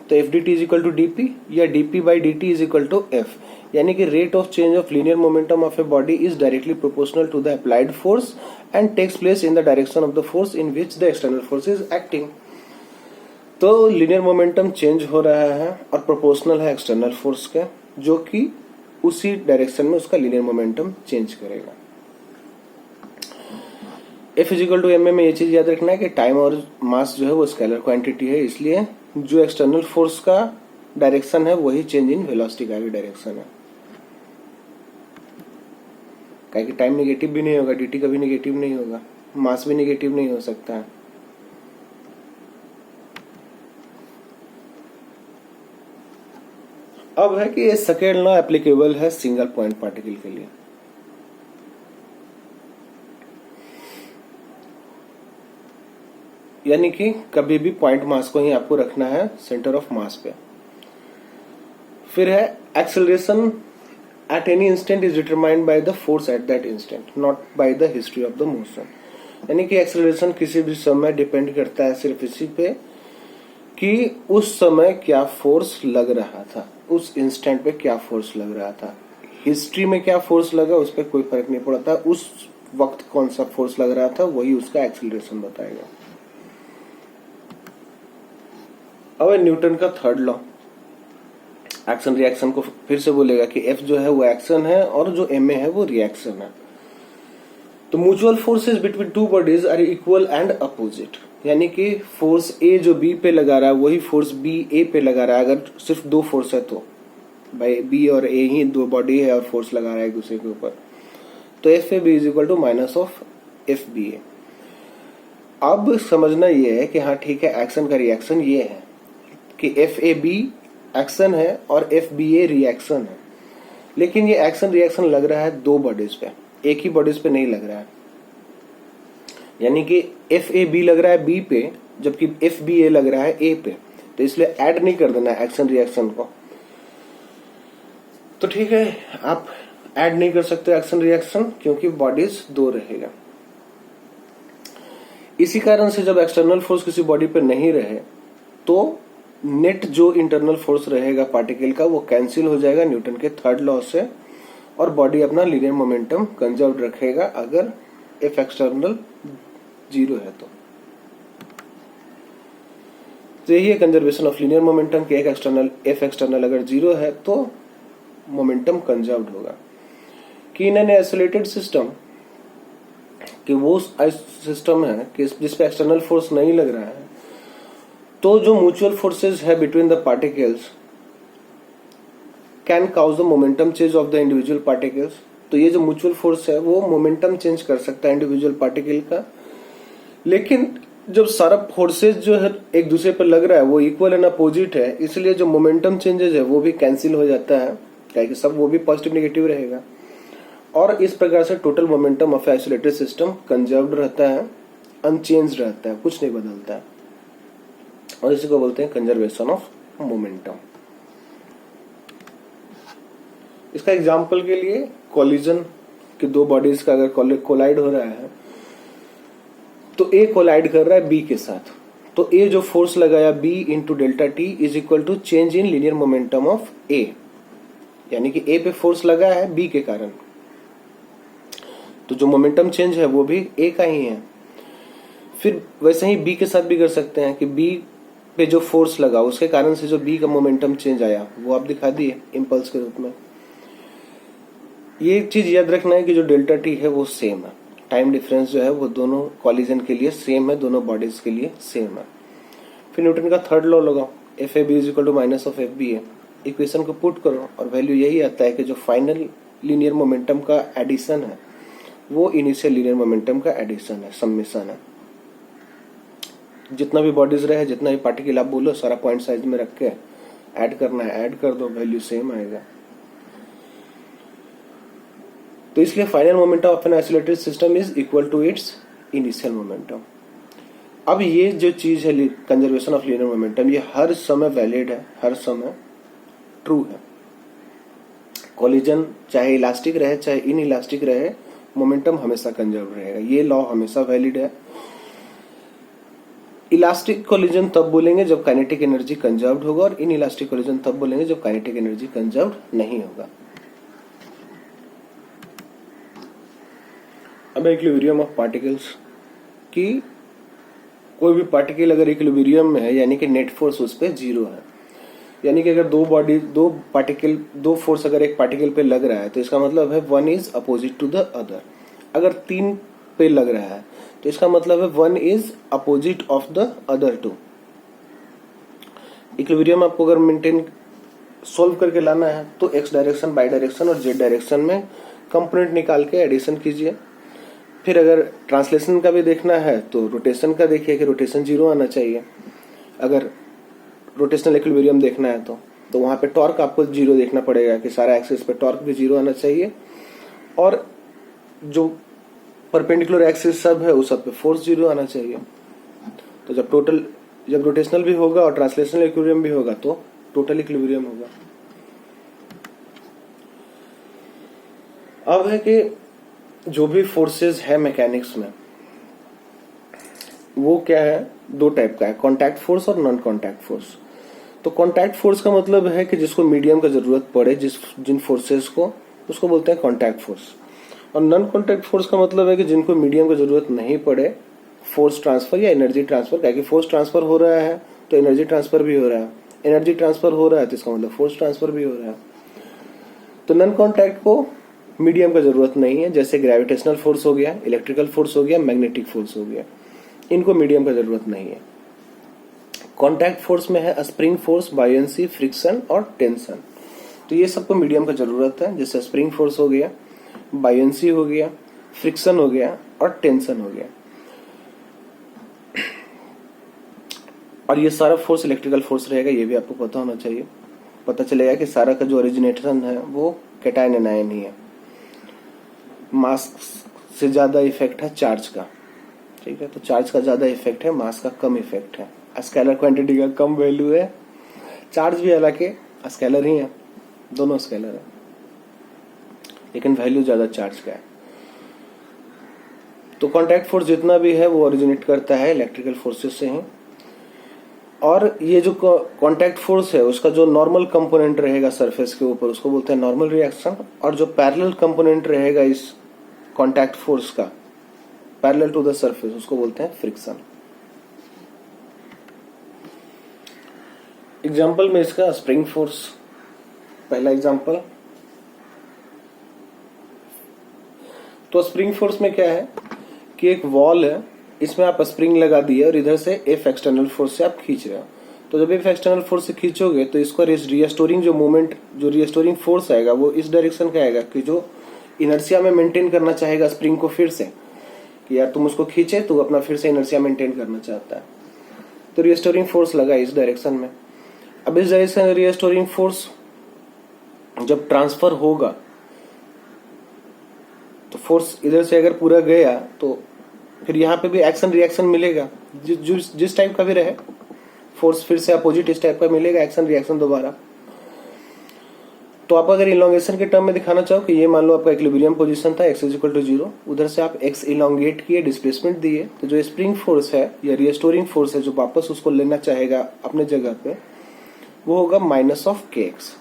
तो F D T is equal to D P या D P by D T is equal to F, यानी कि rate of change of linear momentum of a body is directly proportional to the applied force and takes place in the direction of the force in which the external force is acting. तो linear momentum change हो रहा है और proportional है external force के, जो कि उसी डायरेक्शन में उसका लीनियर मोमेंटम चेंज करेगा। एफ इजिकल टू एम में ये चीज याद रखना है कि टाइम और मास जो है वो स्केलर क्वांटिटी है, इसलिए जो एक्सटर्नल फोर्स का डायरेक्शन है वही चेंज इन वेलोसिटी का भी डायरेक्शन है। कि टाइम नेगेटिव भी नहीं होगा, dt कभी नेगेटिव नहीं होगा, मास भी नेगेटिव नहीं हो सकता है। अब है कि ये सेकेंड लॉ एप्लीकेबल है सिंगल पॉइंट पार्टिकल के लिए। यानी कि कभी भी पॉइंट मास को ही आपको रखना है सेंटर ऑफ मास पे। फिर है acceleration at any instant is determined by the force at that instant, not by the history of the motion। यानी कि एक्सेलरेशन किसी भी समय डिपेंड करता है सिर्फ इसी पे कि उस समय क्या फोर्स लग रहा था, उस इंस्टेंट पे क्या फोर्स लग रहा था। हिस्ट्री में क्या फोर्स लगा उस पर कोई फर्क नहीं पड़ता, उस वक्त कौन सा फोर्स लग रहा था वही उसका एक्सीलरेशन बताएगा। अब न्यूटन का थर्ड लॉ एक्शन रिएक्शन को फिर से बोलेगा कि F जो है वो एक्शन है और जो ma है वो रिएक्शन है। तो mutual forces between two bodies are equal and opposite, यानी कि फोर्स A जो B पे लगा रहा है वही फोर्स B A पे लगा रहा है। अगर सिर्फ दो फोर्स है तो भाई B और A ही दो बॉडी है और फोर्स लगा रहा है एक दूसरे के ऊपर, तो FAB is equal to minus of FBA। अब समझना ये है कि हाँ ठीक है, एक्शन का रिएक्शन ये है कि FAB एक्शन है और FBA रिएक्शन है, लेकिन ये एक्शन रिएक्शन लग रहा है दो बॉडीज पे, एक ही बॉडीज पे नहीं लग रहा है। यानी कि FAB लग रहा है B पे जबकि FBA लग रहा है A पे, तो इसलिए ऐड नहीं कर देना एक्शन रिएक्शन को। तो ठीक है, आप ऐड नहीं कर सकते एक्शन रिएक्शन क्योंकि बॉडीज दो रहेगा। इसी कारण से जब एक्सटर्नल फोर्स किसी बॉडी पे नहीं रहे तो नेट जो इंटरनल फोर्स रहेगा पार्टिकल का वो कैंसिल हो जाएगा न्यूटन के थर्ड लॉ से, और बॉडी अपना लीनियर मोमेंटम कंजर्व रखेगा अगर F एक्सटर्नल 0 है तो यही है कंजर्वेशन ऑफ लीनियर मोमेंटम कि F एक्सटर्नल अगर 0 है तो मोमेंटम कंजर्व्ड होगा। कि इन एन आइसोलेटेड सिस्टम, कि वो सिस्टम है कि जिसपे एक्सटर्नल फोर्स नहीं लग रहा है, तो जो म्यूचुअल फोर्सेस है between the particles can cause the momentum change of the individual particles. तो ये जो म्यूचुअल फोर्स है वो मोमेंटम चेंज कर सकता है इंडिविजुअल पार्टिकल का, लेकिन जब सारा फोर्सेस जो है एक दूसरे पर लग रहा है वो इक्वल एंड अपोजिट है, इसलिए जो मोमेंटम चेंजेस है वो भी कैंसिल हो जाता है, क्या सब वो भी पॉजिटिव नेगेटिव रहेगा, और इस प्रकार से total momentum of isolated system conserved रहता है, अनचेंज रहता है, कुछ नहीं बदलता है, और इसी को बोलते हैं कंजर्वेशन ऑफ मोमेंटम। इसका एग्जांपल के लिए कोलिजन कि दो बॉडीज का अगर कोलाइड हो रहा है तो A कोलाइड कर रहा है B के साथ, तो A जो फोर्स लगाया B into delta T is equal to change in linear momentum of A, यानी कि A पे फोर्स लगा है B के कारण, तो जो मोमेंटम चेंज है वो भी A का ही है। फिर वैसे ही B के साथ भी कर सकते हैं कि B पे जो फोर्स लगा उसके कारण से जो B का मोमेंटम चेंज आया वो आप दिखा दिए इम्पल्स के रूप में। ये एक चीज याद रखना है कि जो डेल्टा टी है वो सेम है, टाइम डिफरेंस जो है वो दोनों कॉलिजन के लिए सेम है, दोनों बॉडीज के लिए सेम है। फिर न्यूटन का थर्ड लॉ लगाओ, FAB is equal to minus of FBA, equation को पुट करो और वैल्यू यही आता है कि जो फाइनल लीनियर मोमेंटम का एडिशन है वो इनिशियल लीनियर मोमेंटम का एडिशन है, सम्मेशन है। जितना भी बॉडीज रहे, जितना भी पार्टिकल आप बोलो, सारा पॉइंट साइज में रख के ऐड करना है, ऐड कर दो, वैल्यू सेम आएगा। तो इसलिए final momentum of an isolated system is equal to its initial momentum. अब ये जो चीज है कंजर्वेशन ऑफ लीनियर मोमेंटम, ये हर समय वैलिड है, हर समय ट्रू है। कोलिजन चाहे इलास्टिक रहे चाहे इन इलास्टिक रहे, मोमेंटम हमेशा कंजर्व रहेगा, ये लॉ हमेशा वैलिड है। इलास्टिक कोलिजन तब बोलेंगे जब काइनेटिक एनर्जी कंजर्व्ड होगा, और इन इलास्टिक कोलिजन तब बोलेंगे जब काइनेटिक एनर्जी कंजर्व्ड नहीं होगा। अब इक्विलिब्रियम ऑफ पार्टिकल्स, कि कोई भी पार्टिकल अगर इक्विलिब्रियम में है यानी कि नेट फोर्स उस पर 0 है, यानी कि अगर दो फोर्स अगर एक पार्टिकल पे लग रहा है तो इसका मतलब है one is opposite to the other. अगर 3 पे लग रहा है तो इसका मतलब है one is opposite of the other 2। Equilibrium आपको अगर मेंटेन सोल्व करके लाना है तो एक्स डायरेक्शन, वाई डायरेक्शन और जेड डायरेक्शन में कंपोनेंट निकाल के एडिशन कीजिए। फिर अगर ट्रांसलेशन का भी देखना है तो रोटेशन का देखिए कि रोटेशन 0 आना चाहिए। अगर रोटेशनल इक्विलिब्रियम देखना है तो वहां पे टॉर्क आपको 0 देखना पड़ेगा कि सारा एक्सिस पे टॉर्क भी 0 आना चाहिए, और जो परपेंडिकुलर एक्सिस सब है उस सब पे फोर्स 0 आना चाहिए। तो जब रोटेशनल भी होगा और ट्रांसलेशनल इक्विलिब्रियम भी होगा तो टोटल इक्विलिब्रियम होगा। अब है कि जो भी फोर्सेस है मैकेनिक्स में वो क्या है, 2 टाइप का है, कॉन्टैक्ट फोर्स और नॉन कॉन्टैक्ट फोर्स। तो कॉन्टैक्ट फोर्स का मतलब है कि जिसको मीडियम का जरूरत पड़े, जिन फोर्सेस को उसको बोलते हैं कॉन्टैक्ट फोर्स। और नॉन कॉन्टैक्ट फोर्स का मतलब है कि जिनको मीडियम की जरूरत नहीं पड़े फोर्स ट्रांसफर या एनर्जी ट्रांसफर, क्या कि फोर्स ट्रांसफर हो रहा है तो एनर्जी ट्रांसफर भी हो रहा है, एनर्जी ट्रांसफर हो रहा है तो इसका मतलब फोर्स ट्रांसफर भी हो रहा है। तो नॉन कॉन्टैक्ट को मीडियम का जरूरत नहीं है, जैसे ग्रेविटेशनल फोर्स हो गया, इलेक्ट्रिकल फोर्स हो गया, मैग्नेटिक फोर्स हो गया, इनको मीडियम का जरूरत नहीं है। कॉन्टैक्ट फोर्स में है स्प्रिंग फोर्स, बायोंसी, फ्रिक्शन और टेंशन। तो ये सबको मीडियम का जरूरत है, जैसे स्प्रिंग फोर्स हो गया, बायोंसी हो गया, फ्रिक्शन हो गया और टेंशन हो गया। और ये सारा फोर्स इलेक्ट्रिकल फोर्स रहेगा, ये भी आपको पता होना चाहिए। पता चलेगा कि सारा का जो ओरिजिनेशन है वो कैटायन एनायन ही है। मास से ज्यादा इफेक्ट है चार्ज का, ठीक है, तो चार्ज का ज्यादा इफेक्ट है, मास का कम इफेक्ट है। स्केलर क्वांटिटी का कम वैल्यू है, चार्ज भी हालांकि स्केलर ही है, दोनों स्केलर है, लेकिन वैल्यू ज्यादा चार्ज का है। तो कॉन्टैक्ट फोर्स जितना भी है वो ओरिजिनेट करता है इलेक्ट्रिकल फोर्सेस से ही। और ये जो कॉन्टैक्ट फोर्स है उसका जो नॉर्मल कंपोनेंट रहेगा सरफेस के ऊपर उसको बोलते हैं नॉर्मल रिएक्शन, और जो पैरेलल कंपोनेंट रहेगा इस कॉन्टैक्ट फोर्स का पैरेलल टू द सरफेस उसको बोलते हैं फ्रिक्शन। एग्जाम्पल में इसका स्प्रिंग फोर्स, पहला एग्जाम्पल। तो स्प्रिंग फोर्स में क्या है कि एक वॉल है, इसमें आप स्प्रिंग लगा दिए और इधर से एफ एक्सटर्नल फोर्स से आप खींच रहे हो। तो जब एफ एक्सटर्नल फोर्स से खींचोगे तो इसको रिस्टोरिंग जो मोमेंट, जो रिस्टोरिंग फोर्स आएगा वो इस डायरेक्शन का आएगा कि जो इनर्शिया में मेंटेन करना चाहेगा स्प्रिंग को फिर से, कि यार तुम उसको खींचे तो अपना फिर से इनर्शिया मेंटेन करना चाहता है, तो रिस्टोरिंग फोर्स लगा इस डायरेक्शन में। अब इस डायरेक्शन रिस्टोरिंग फोर्स जब ट्रांसफर होगा तो फोर्स इधर से अगर पूरा गया तो फिर यहाँ पे भी एक्शन रिएक्शन मिलेगा, जिस टाइप का भी रहे फोर्स फिर से अपोजिट इस टाइप का मिलेगा, एक्शन रिएक्शन दोबारा। तो आप अगर इलोंगेशन के टर्म में दिखाना चाहो कि ये मान लो आपका इक्विलिब्रियम पोजीशन था, x इक्वल टू 0, उधर से आप x इलोंगेट किए, डिस्प्लेसमेंट दिए, तो जो स्प्रिंग फोर्स है या रिस्टोरिंग फोर्स है जो वापस उसको लेना चाहेगा अपने जगह पे, वो होगा माइनस ऑफ kx,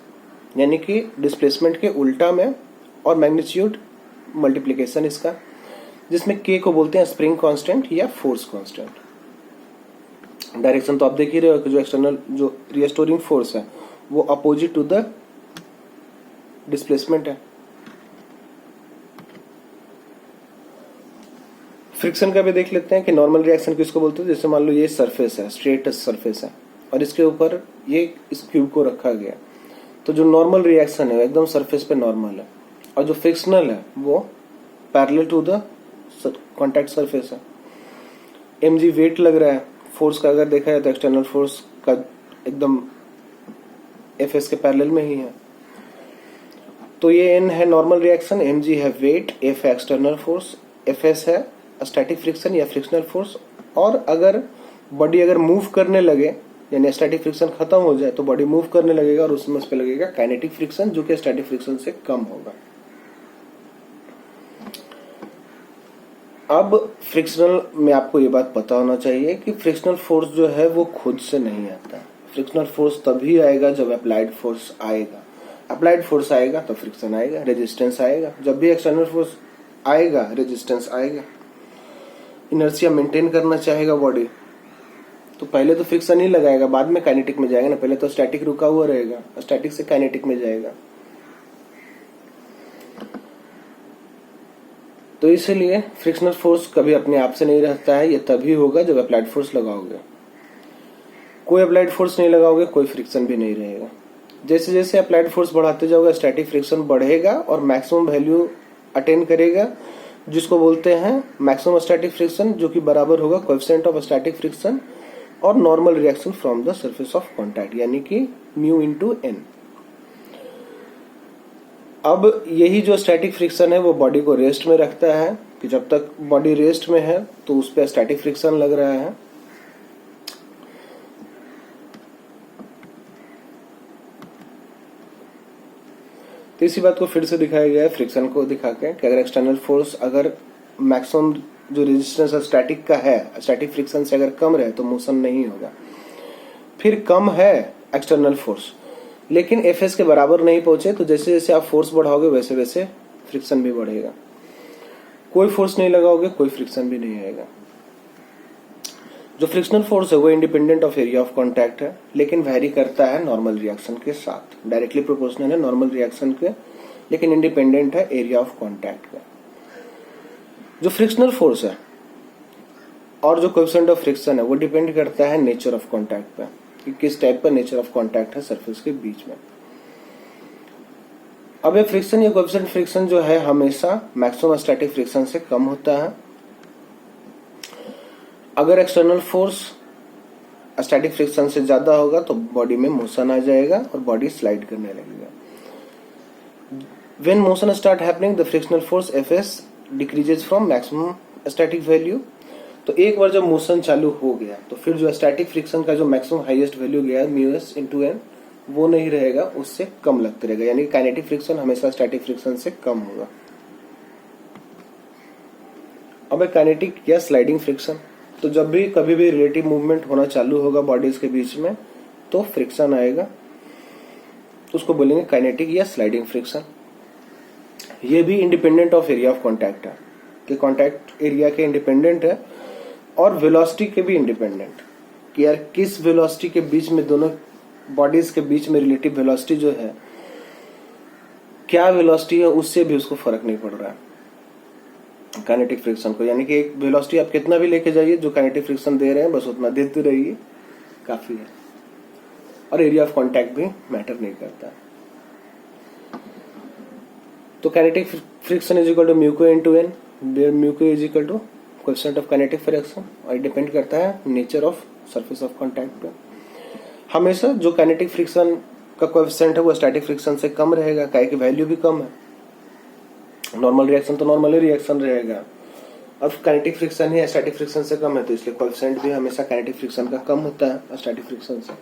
यानी कि डिस्प्लेसमेंट के उल्टा में और मैग्नीट्यूड मल्टीप्लीकेशन इसका, जिसमें k को बोलते हैं स्प्रिंग कांस्टेंट या फोर्स कांस्टेंट। डायरेक्शन तो आप देख ही रहे हो कि जो एक्सटर्नल जो रिस्टोरिंग फोर्स है वो अपोजिट टू द डिस्प्लेसमेंट है। फ्रिक्शन का भी देख लेते हैं कि नॉर्मल रिएक्शन किसको बोलते हैं। जैसे मान लो ये सरफेस है, स्ट्रेट सरफेस है और इसके ऊपर ये इस क्यूब को रखा गया, तो जो नॉर्मल रिएक्शन है एकदम सरफेस पे नॉर्मल है, और जो फ्रिक्शनल है वो parallel to the contact surface है। mg वेट लग रहा है, फोर्स का अगर देखा जाए तो एक्सटर्नल फोर्स का एकदम fs के पैरेलल में ही है। तो ये n है नॉर्मल रिएक्शन, mg है वेट, f है एक्सटर्नल फोर्स, fs है स्टैटिक फ्रिक्शन या फ्रिक्शनल फोर्स। और अगर बॉडी अगर मूव करने लगे यानी स्टैटिक फ्रिक्शन खत्म हो जाए तो बॉडी मूव करने लगेगा और उसमें उस पे लगेगा काइनेटिक फ्रिक्शन जो कि स्टैटिक फ्रिक्शन से कम होगा। अब फ्रिक्शनल में आपको ये बात पता होना चाहिए कि फ्रिक्शनल फोर्स जो है वो खुद से नहीं आता है। फ्रिक्शनल फोर्स तभी आएगा जब अप्लाइड फोर्स आएगा। अप्लाइड फोर्स आएगा तो फ्रिक्शन आएगा, रेजिस्टेंस आएगा। जब भी एक्सटर्नल फोर्स आएगा रेजिस्टेंस आएगा। इनर्शिया मेंटेन करना चाहेगा बॉडी तो पहले तो फ्रिक्शन ही लगाएगा, बाद में काइनेटिक में जाएगा ना। पहले तो स्टैटिक रुका हुआ रहेगा, स्टैटिक से काइनेटिक में जाएगा। तो इसलिए फ्रिक्शनल फोर्स कभी अपने आप से नहीं रहता है, ये तभी होगा जब अप्लाइड फोर्स लगाओगे। कोई अप्लाइड फोर्स नहीं लगाओगे कोई फ्रिक्शन भी नहीं रहेगा। जैसे जैसे अप्लाइड फोर्स बढ़ाते जाओगे स्टैटिक फ्रिक्शन बढ़ेगा और मैक्सिमम वैल्यू अटेन करेगा, जिसको बोलते हैं मैक्सिमम स्टैटिक फ्रिक्शन, जो कि बराबर होगा कोएफिशिएंट ऑफ स्टैटिक फ्रिक्शन और normal reaction from the surface of contact, यानी कि म्यू इंटू एन। अब यही जो स्टैटिक फ्रिक्शन है वो बॉडी को रेस्ट में रखता है कि जब तक बॉडी रेस्ट में है तो उस पर स्टैटिक फ्रिक्शन लग रहा है। तो इसी बात को फिर से दिखाया गया है फ्रिक्शन को दिखा के कि अगर एक्सटर्नल फोर्स अगर मैक्सिमम जो रेजिस्टेंस स्टैटिक का है स्टैटिक फ्रिक्शन से अगर कम रहे तो मोशन नहीं होगा। फिर कम है एक्सटर्नल फोर्स लेकिन एफएस के बराबर नहीं पहुंचे, तो जैसे जैसे आप फोर्स बढ़ाओगे वैसे वैसे फ्रिक्शन भी बढ़ेगा। कोई फोर्स नहीं लगाओगे कोई फ्रिक्शन भी नहीं आएगा। जो फ्रिक्शनल फोर्स है वो independent of area of contact है, लेकिन वैरी करता है नॉर्मल रिएक्शन के साथ, डायरेक्टली प्रोपोर्शनल है नॉर्मल रिएक्शन के, लेकिन इंडिपेंडेंट है एरिया ऑफ कांटेक्ट का। जो फ्रिक्शनल फोर्स है और जो कोएफिशिएंट ऑफ फ्रिक्शन है वो डिपेंड करता है नेचर ऑफ कांटेक्ट पे, कि किस टाइप का नेचर ऑफ कांटेक्ट है सरफेस के बीच में। अब ये फ्रिक्शन या कोएफिशिएंट फ्रिक्शन जो है हमेशा मैक्सिमम स्टैटिक फ्रिक्शन से कम होता है। अगर एक्सटर्नल फोर्स स्टैटिक फ्रिक्शन से ज्यादा होगा तो बॉडी में मोशन आ जाएगा और बॉडी स्लाइड करने लगेगा। When motion start happening the frictional force Fs decreases from maximum static value. तो एक बार जब मोशन चालू हो गया तो फिर जो स्टैटिक फ्रिक्शन का जो मैक्सिमम हाईएस्ट वैल्यू गया μs × n वो नहीं रहेगा, उससे कम लगते रहेगा, यानी काइनेटिक फ्रिक्शन हमेशा स्टैटिक फ्रिक्शन से कम होगा। अब काइनेटिक या स्लाइडिंग फ्रिक्शन, तो जब भी कभी भी रिलेटिव मूवमेंट होना चालू होगा बॉडीज के बीच में तो फ्रिक्शन आएगा, उसको बोलेंगे काइनेटिक या स्लाइडिंग फ्रिक्शन। ये भी independent of area of contact है, कि कांटेक्ट एरिया के इंडिपेंडेंट है और वेलोसिटी के भी इंडिपेंडेंट, कि यार किस वेलोसिटी के बीच में दोनों बॉडीज के बीच में रिलेटिव वेलोसिटी जो है क्या वेलोसिटी है उससे भी उसको फर्क नहीं पड़ रहा है काइनेटिक फ्रिक्शन को। यानी कि एक वेलोसिटी आप कितना भी लेके जाइए, जो काइनेटिक फ्रिक्शन दे रहे हैं बस उतना देते रहिए, काफी है। और एरिया ऑफ कांटेक्ट भी मैटर नहीं करता। तो kinetic friction is equal to mu into N, where mu is equal to coefficient of kinetic friction, और डिपेंड करता है nature of surface of contact पे। हमेशा जो काइनेटिक फ्रिक्शन का कोएफिशिएंट है वो स्टैटिक फ्रिक्शन से कम रहेगा, काहे की वैल्यू भी कम है। नॉर्मल रिएक्शन तो नॉर्मल रिएक्शन रहेगा, अब काइनेटिक फ्रिक्शन ही स्टैटिक फ्रिक्शन से कम है, तो इसलिए कोएफिशिएंट भी हमेशा काइनेटिक फ्रिक्शन का कम होता है स्टैटिक फ्रिक्शन से।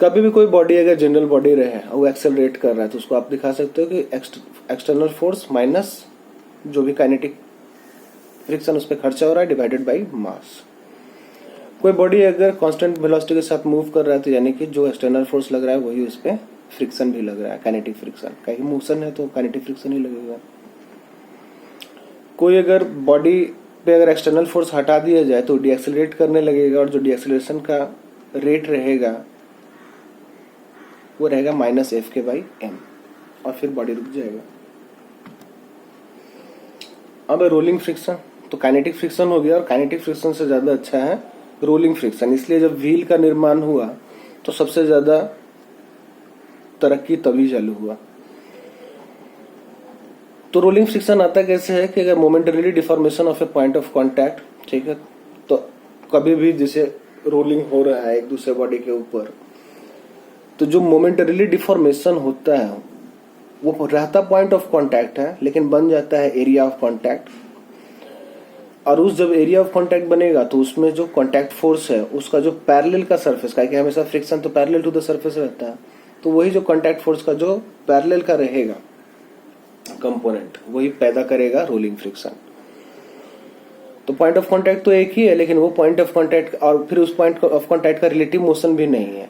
कभी भी कोई बॉडी अगर जनरल बॉडी रहे और वो एक्सेलरेट कर रहा है तो उसको आप दिखा सकते हो कि एक्सटर्नल फोर्स माइनस जो भी काइनेटिक फ्रिक्शन उस पर खर्चा हो रहा है डिवाइडेड बाई मास। कोई बॉडी अगर कांस्टेंट वेलोसिटी के साथ मूव कर रहा है तो यानी कि जो एक्सटर्नल फोर्स लग रहा है वही उस पर फ्रिक्शन भी लग रहा है, काइनेटिक फ्रिक्शन, कहीं मोशन है तो काइनेटिक फ्रिक्शन ही लगेगा। कोई अगर बॉडी पे अगर एक्सटर्नल फोर्स हटा दिया जाए तो डीएक्सेलरेट करने लगेगा, और जो डीएक्सेलरेशन का रेट रहेगा वो रहेगा -F/m, और फिर बॉडी रुक जाएगा। अब रोलिंग फ्रिक्शन, तो काइनेटिक फ्रिक्शन हो गया, और काइनेटिक फ्रिक्शन से ज्यादा अच्छा है रोलिंग फ्रिक्शन। इसलिए जब व्हील का निर्माण हुआ तो सबसे ज्यादा तरक्की तभी चालू हुआ। तो रोलिंग फ्रिक्शन आता कैसे है कि अगर momentarily deformation of A point of contact, ठीक है, तो कभी भी जैसे रोलिंग हो रहा है एक दूसरे बॉडी के ऊपर, तो जो मोमेंटरीली डिफॉर्मेशन होता है वो रहता पॉइंट ऑफ कांटेक्ट है लेकिन बन जाता है एरिया ऑफ कांटेक्ट। और उस जब एरिया ऑफ कांटेक्ट बनेगा तो उसमें जो कांटेक्ट फोर्स है उसका जो पैरेलल का सरफेस का, कि हमेशा फ्रिक्शन तो पैरेलल टू द सरफेस रहता है, तो वही जो कांटेक्ट फोर्स का जो पैरेलल का रहेगा कंपोनेंट वही पैदा करेगा रोलिंग फ्रिक्शन। तो पॉइंट ऑफ कांटेक्ट तो एक ही है, लेकिन वो पॉइंट ऑफ कांटेक्ट और फिर उस पॉइंट ऑफ कांटेक्ट का रिलेटिव मोशन भी नहीं है,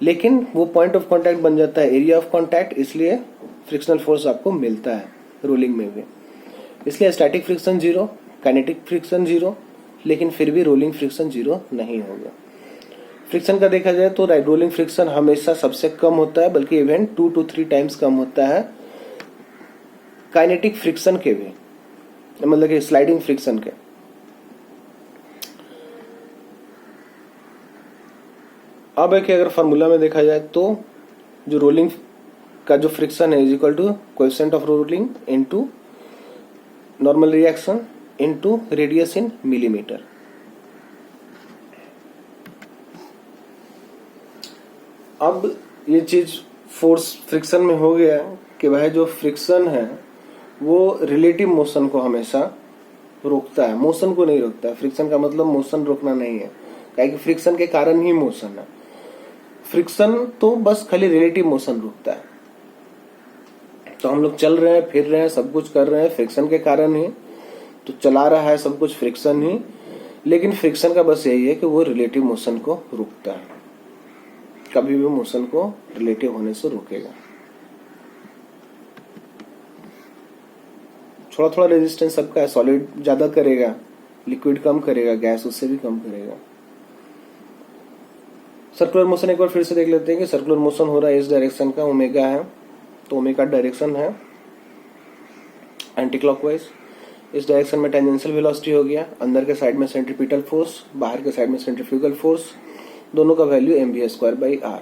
लेकिन वो पॉइंट ऑफ कांटेक्ट बन जाता है एरिया ऑफ कांटेक्ट, इसलिए फ्रिक्शनल फोर्स आपको मिलता है रोलिंग में भी। इसलिए स्टैटिक फ्रिक्शन 0, काइनेटिक फ्रिक्शन 0, लेकिन फिर भी रोलिंग फ्रिक्शन 0 नहीं होगा। फ्रिक्शन का देखा जाए तो रोलिंग फ्रिक्शन हमेशा सबसे कम होता है, बल्कि इवन 2 to 3 टाइम्स कम होता है काइनेटिक फ्रिक्शन के भी, मतलब कि स्लाइडिंग फ्रिक्शन के। अब है कि अगर फार्मूला में देखा जाए तो जो रोलिंग का जो फ्रिक्शन है is equal to coefficient of rolling into normal reaction into radius in millimetre. अब ये चीज फोर्स फ्रिक्शन में हो गया कि वह जो फ्रिक्शन है वो रिलेटिव मोशन को हमेशा रोकता है, मोशन को नहीं रोकता है। फ्रिक्शन का मतलब मोशन रोकना नहीं है, क्योंकि फ्रिक्शन के कारण ही मोशन है। फ्रिक्शन तो बस खाली रिलेटिव मोशन रोकता है। तो हम लोग चल रहे हैं, फिर रहे हैं, सब कुछ कर रहे हैं फ्रिक्शन के कारण ही, तो चला रहा है सब कुछ फ्रिक्शन ही, लेकिन फ्रिक्शन का बस यही है कि वो रिलेटिव मोशन को रोकता है। कभी भी मोशन को रिलेटिव होने से रोकेगा। थोड़ा थोड़ा रेजिस्टेंस सबका है, सॉलिड ज्यादा करेगा, लिक्विड कम करेगा, गैस उससे भी कम करेगा। सर्कुलर मोशन एक बार फिर से देख लेते हैं कि सर्कुलर मोशन हो रहा है इस डायरेक्शन का, ओमेगा है, तो ओमेगा डायरेक्शन है एंटी क्लॉकवाइज। इस डायरेक्शन में टेंजेंशियल वेलोसिटी हो गया, अंदर के साइड में सेंट्रीपिटल फोर्स, बाहर के साइड में सेंट्रीफ्यूगल फोर्स, दोनों का वैल्यू mv²/r।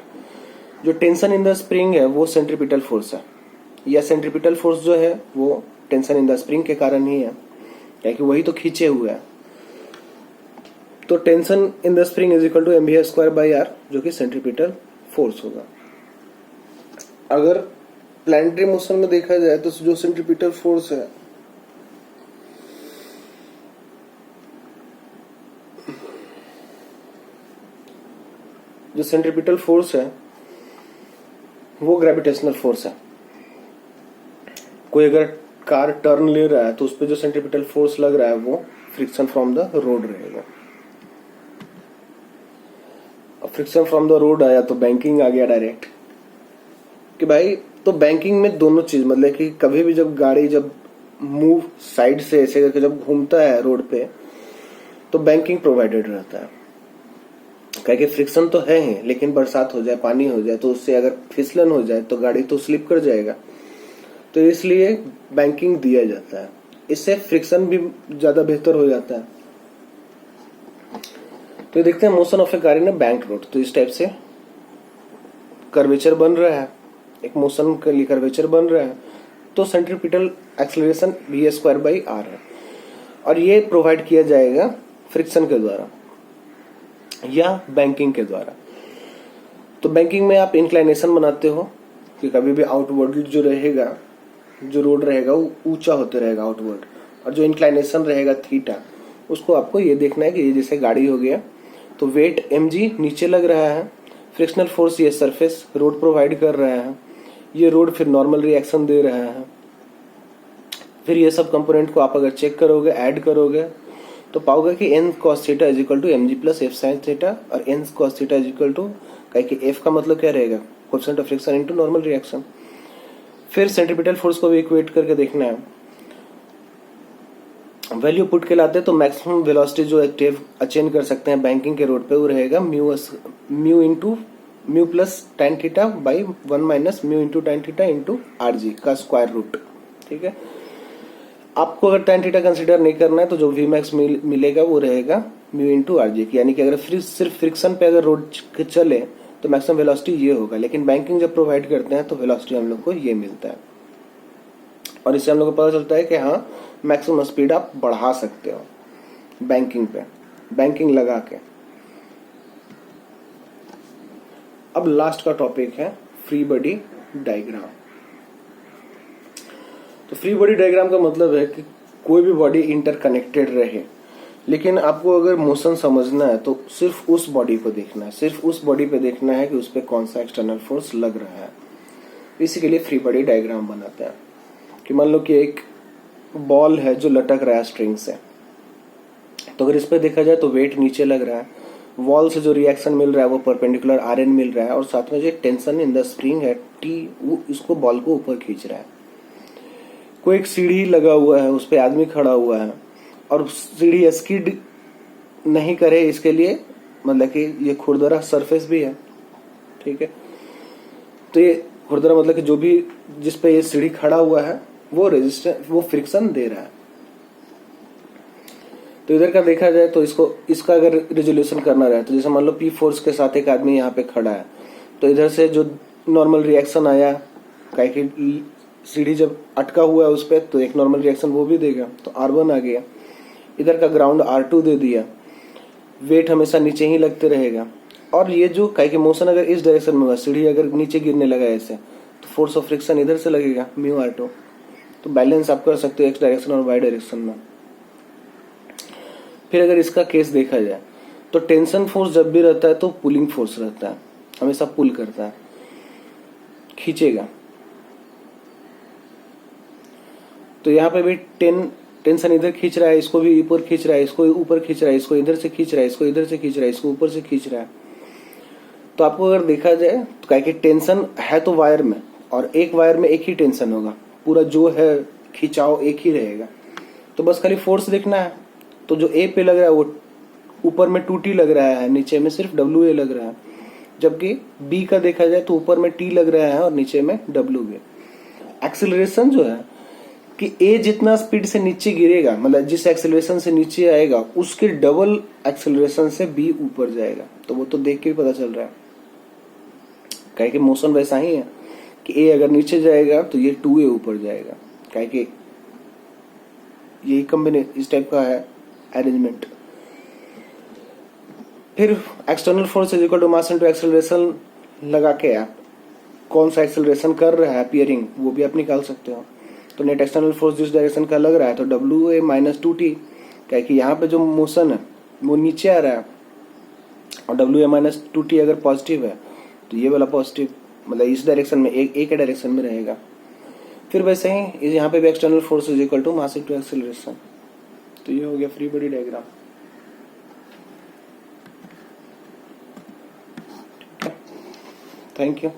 जो टेंशन इन द स्प्रिंग है वो सेंट्रीपिटल फोर्स है, या सेंट्रीपिटल फोर्स जो है वो टेंशन इन द स्प्रिंग के कारण ही है, क्योंकि वही तो खींचे हुए है। तो tension in the spring is equal to mv²/r, जो कि सेंट्रीपिटल फोर्स होगा। अगर प्लैनेटरी मोशन में देखा जाए तो जो सेंट्रीपिटल फोर्स है वो ग्रेविटेशनल फोर्स है। कोई अगर कार टर्न ले रहा है तो उस पर जो सेंट्रीपिटल फोर्स लग रहा है वो फ्रिक्शन फ्रॉम द रोड रहेगा। अब फ्रिक्शन फ्रॉम द रोड आया तो बैंकिंग आ गया डायरेक्ट कि भाई, तो बैंकिंग में दोनों चीज, मतलब कि कभी भी जब गाड़ी जब मूव साइड से ऐसे करके जब घूमता है रोड पे तो बैंकिंग प्रोवाइडेड रहता है। क्योंकि फ्रिक्शन तो है ही, लेकिन बरसात हो जाए, पानी हो जाए तो उससे अगर फिसलन हो जाए तो गाड़ी तो स्लिप कर जाएगा, तो इसलिए बैंकिंग दिया जाता है। इससे फ्रिक्शन भी ज्यादा बेहतर हो जाता है। तो ये देखते हैं motion of A car in A bank road. तो इस टाइप से कर्वेचर बन रहा है, एक मोशन के लिए कर्वेचर बन रहा है, तो सेंट्रीपिटल एक्सेलरेशन v²/r है, और ये प्रोवाइड किया जाएगा फ्रिक्शन के द्वारा या बैंकिंग के द्वारा। तो बैंकिंग में आप इंक्लाइनेशन बनाते हो कि कभी भी आउटवर्ड जो रहेगा, जो रोड रहेगा वो ऊंचा होते रहेगा आउटवर्ड, और जो इंक्लाइनेशन रहेगा थीटा, उसको आपको ये देखना है कि ये जैसे गाड़ी हो गया तो वेट mg नीचे लग रहा है, फ्रिक्शनल फोर्स ये सरफेस रोड प्रोवाइड कर रहा है, ये रोड फिर नॉर्मल रिएक्शन दे रहा है। फिर ये सब कंपोनेंट को आप अगर चेक करोगे, ऐड करोगे, तो पाओगे कि n cos theta is equal to mg plus f sin theta, और n cos theta is equal to, कि f का मतलब क्या रहेगा, coefficient of friction into normal reaction. फिर सेंट्रीपिटल फोर्स को भी इक्वेट करके देखना है, वैल्यू पुट के लाते हैं तो मैक्सिमम वेलोसिटी जो एक्टिव अचेंज कर सकते हैं बैंकिंग के रोड पे वो रहेगा mu plus tan theta by 1 minus mu into tan theta into rg का स्क्वायर रूट। ठीक है, आपको अगर tan थीटा कंसीडर नहीं करना है तो जो Vmax मिलेगा वो रहेगा म्यू इंटू rg, यानी कि अगर सिर्फ फ्रिक्शन पे अगर रोड चले तो मैक्सिमम वेलोसिटी ये होगा, लेकिन बैंकिंग जब प्रोवाइड करते हैं तो वेलोसिटी हम लोग को ये मिलता है, और इससे हम लोग को पता चलता है कि हाँ मैक्सिमम स्पीड आप बढ़ा सकते हो बैंकिंग पे, बैंकिंग लगा के। अब लास्ट का टॉपिक है फ्री बॉडी डायग्राम। तो फ्री बॉडी डायग्राम का मतलब है कि कोई भी बॉडी इंटरकनेक्टेड रहे, लेकिन आपको अगर मोशन समझना है तो सिर्फ उस बॉडी को देखना है, सिर्फ उस बॉडी पे देखना है कि उस पर कौन सा एक्सटर्नल फोर्स लग रहा है। इसी के लिए फ्री बॉडी डायग्राम बनाते हैं कि मान लो कि एक बॉल है जो लटक रहा है स्ट्रिंग से, तो अगर इस पे देखा जाए तो वेट नीचे लग रहा है, वॉल से जो रिएक्शन मिल रहा है वो परपेंडिकुलर Rn मिल रहा है, और साथ में जो टेंशन इन द स्प्रिंग है T, वो इसको बॉल को ऊपर खींच रहा है। कोई एक सीढ़ी लगा हुआ है, उस पे आदमी खड़ा हुआ है, और सीढ़ी स्किड नहीं करे इसके लिए, मतलब कि ये खुरदरा सरफेस भी है। ठीक है, तो ये खुरदरा मतलब कि जो भी जिस पे ये सीढ़ी खड़ा हुआ है वो रेजिस्टेंस, वो फ्रिक्शन दे रहा है। तो इधर का देखा जाए तो इसका अगर रिजोल्यूशन करना रहे तो जैसे मान लो P फोर्स के साथ एक आदमी यहाँ पे खड़ा है, तो इधर से जो नॉर्मल रिएक्शन आया, कि सीढ़ी जब अटका हुआ है उस पर, तो एक नॉर्मल रिएक्शन वो भी देगा, तो R1 आ गया। इधर का ग्राउंड R2 दे दिया, वेट हमेशा नीचे ही लगते रहेगा, और ये जो कि मोशन अगर इस डायरेक्शन में हुआ, सीढ़ी अगर नीचे गिरने लगा ऐसे, तो फोर्स ऑफ फ्रिक्शन इधर से लगेगा म्यू R2। तो बैलेंस आप कर सकते हो एक्स डायरेक्शन और वाई डायरेक्शन में। फिर अगर इसका केस देखा जाए तो टेंशन फोर्स जब भी रहता है तो पुलिंग फोर्स रहता है, हमेशा पुल करता है, खींचेगा। तो यहाँ पे भी टेंशन इधर खींच रहा है, इसको भी ऊपर खींच रहा है, इसको ऊपर खींच रहा है, इसको इधर से खींच रहा है, इसको इधर से खींच रहा है, इसको ऊपर से खींच रहा है। तो आपको अगर देखा जाए तो क्या कि टेंशन है तो वायर में, और एक वायर में एक ही टेंशन होगा, पूरा जो है खिंचाव एक ही रहेगा। तो बस खाली फोर्स देखना है। तो जो ए पे लग रहा है वो ऊपर में 2T लग रहा है, नीचे में सिर्फ WA लग रहा है। जबकि बी का देखा जाए तो ऊपर में T लग रहा है और नीचे में WA। एक्सेलरेशन जो है कि ए जितना स्पीड से नीचे गिरेगा, मतलब जिस एक्सेलरेशन से नीचे आएगा उसके डबल एक्सेलरेशन से बी ऊपर जाएगा। तो वो तो देख के भी पता चल रहा है, काहे कि मोशन वैसा ही है कि ए अगर नीचे जाएगा तो ये 2A ऊपर जाएगा, काहे कि यही कॉम्बिनेशन इस टाइप का है अरेंजमेंट। फिर external force is equal to mass into acceleration लगा के आप कौन सा एक्सेलरेशन कर रहा है अपीयरिंग वो भी आप निकाल सकते हो। तो नेट एक्सटर्नल फोर्स जिस डायरेक्शन का लग रहा है तो WA माइनस 2T, क्या कि यहाँ पे जो मोशन है वो नीचे आ रहा है, और WA माइनस 2T अगर पॉजिटिव है तो ये वाला पॉजिटिव मतलब इस डायरेक्शन में एक डायरेक्शन में रहेगा। फिर वैसे ही यहाँ पे भी external force is equal to mass into acceleration. तो ये हो गया free body diagram. Thank you.